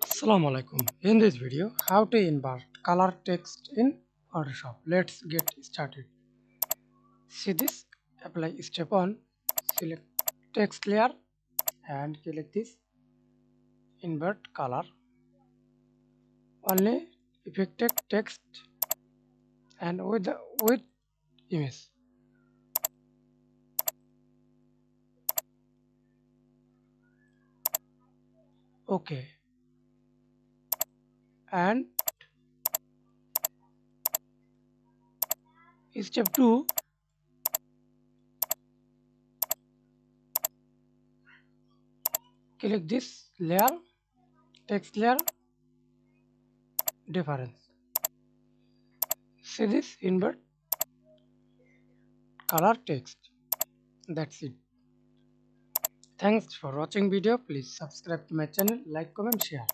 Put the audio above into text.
Assalamu alaikum. In this video, how to invert color text in Photoshop. Let's get started. See this? Apply step 1. Select text layer and click this invert color. Only affected text and with image. Okay. And step 2. Click this layer, text layer, difference. See this invert color text. That's it. Thanks for watching video. Please subscribe to my channel, like, comment, share.